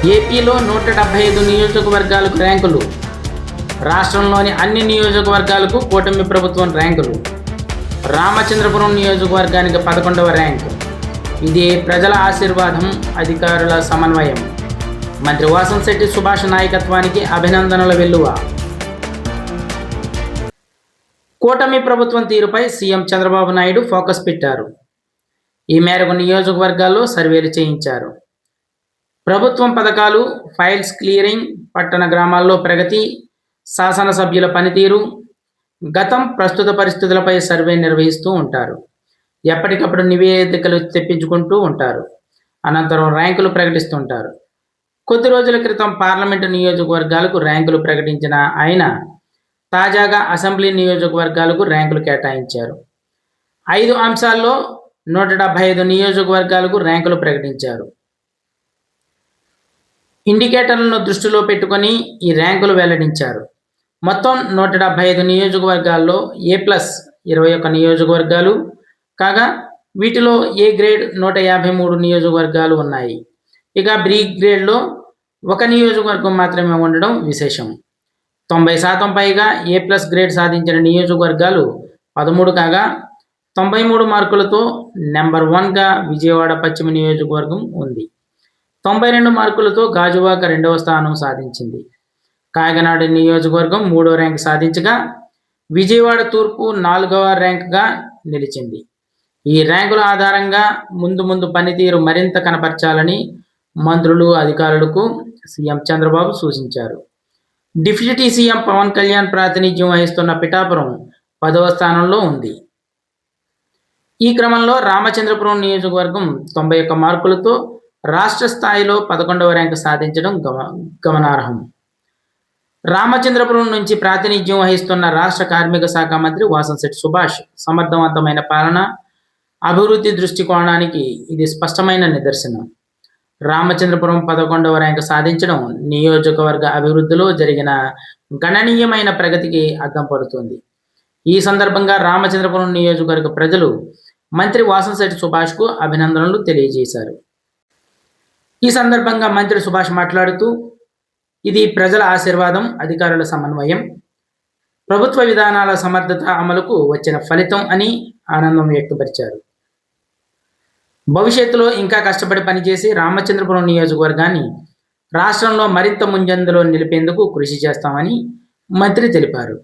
ఏపీలో 175 నియోజకవర్గాలకు ర్యాంకులు. రాష్ట్రంలోని అన్ని నియోజకవర్గాలకు కూటమి ప్రభుత్వం ర్యాంకులు. రామచంద్రపురం నియోజకవర్గానికి 11వ ర్యాంకు. ఇది ప్రజల ఆశీర్వాదం, అధికారుల సమన్వయం. మంత్రి వాసంశెట్టి సుభాష్ నాయకత్వానికి అభినందనల వెల్లువ. కూటమి ప్రభుత్వం తీరుపై సీఎం చంద్రబాబు నాయుడు ఫోకస్ పెట్టారు. ఈ మేరకు నియోజకవర్గాల్లో సర్వేలు చేయించారు. ప్రభుత్వం పథకాలు, ఫైల్స్ క్లియరింగ్, పట్టణ గ్రామాల్లో ప్రగతి, శాసనసభ్యుల పనితీరు, గతం ప్రస్తుత పరిస్థితులపై సర్వే నిర్వహిస్తూ ఉంటారు. ఎప్పటికప్పుడు నివేదికలు తెప్పించుకుంటూ ఉంటారు. అనంతరం ర్యాంకులు ప్రకటిస్తుంటారు. కొద్ది రోజుల క్రితం పార్లమెంటు నియోజకవర్గాలకు ర్యాంకులు ప్రకటించిన ఆయన తాజాగా అసెంబ్లీ నియోజకవర్గాలకు ర్యాంకులు కేటాయించారు. 5 అంశాల్లో 175 నియోజకవర్గాలకు ర్యాంకులు ప్రకటించారు. ఇండికేటర్లను దృష్టిలో పెట్టుకొని ఈ ర్యాంకులు వెల్లడించారు. మొత్తం 175 నియోజకవర్గాల్లో A+21 నియోజకవర్గాలు కాగా వీటిలో ఏ గ్రేడ్ 153 నియోజకవర్గాలు ఉన్నాయి. ఇక బి గ్రేడ్లో 1 నియోజకవర్గం మాత్రమే ఉండడం విశేషం. 90% పైగా A+ గ్రేడ్ సాధించిన నియోజకవర్గాలు 13 కాగా 93 మార్కులతో నెంబర్ 1గా విజయవాడ పశ్చిమ నియోజకవర్గం ఉంది. 92 మార్కులతో గాజువాక 2వ స్థానం సాధించింది. కాకినాడ నియోజకవర్గం 3వ ర్యాంక్ సాధించగా విజయవాడ తూర్పు 4వ ర్యాంక్గా నిలిచింది. ఈ ర్యాంకుల ఆధారంగా ముందు పనితీరు మరింత కనపరచాలని మంత్రులు, అధికారులకు సీఎం చంద్రబాబు సూచించారు. డిప్యూటీ సీఎం పవన్ కళ్యాణ్ ప్రాతినిధ్యం వహిస్తున్న పిఠాపురం 10వ స్థానంలో ఉంది. ఈ క్రమంలో రామచంద్రపురం నియోజకవర్గం 91 మార్కులతో రాష్ట్ర స్థాయిలో 11వ ర్యాంకు సాధించడం గమనార్హం. రామచంద్రపురం నుంచి ప్రాతినిధ్యం వహిస్తున్న రాష్ట్ర కార్మిక శాఖ మంత్రి వాసంశెట్టి సుభాష్ సమర్థవంతమైన పాలన, అభివృద్ధి దృష్టికోణానికి ఇది స్పష్టమైన నిదర్శనం. రామచంద్రపురం 11వ ర్యాంకు సాధించడం నియోజకవర్గ అభివృద్ధిలో జరిగిన గణనీయమైన ప్రగతికి అద్దం పడుతుంది. ఈ సందర్భంగా రామచంద్రపురం నియోజకవర్గ ప్రజలు మంత్రి వాసంశెట్టి సుభాష్కు అభినందనలు తెలియజేశారు. ఈ సందర్భంగా మంత్రి సుభాష్ మాట్లాడుతూ, ఇది ప్రజల ఆశీర్వాదం, అధికారుల సమన్వయం, ప్రభుత్వ విధానాల సమర్థత అమలుకు వచ్చిన ఫలితం అని ఆనందం వ్యక్తపరిచారు. భవిష్యత్తులో ఇంకా కష్టపడి పనిచేసి రామచంద్రపురం నియోజకవర్గాన్ని రాష్ట్రంలో మరింత ముంజందులో నిలిపేందుకు కృషి చేస్తామని మంత్రి తెలిపారు.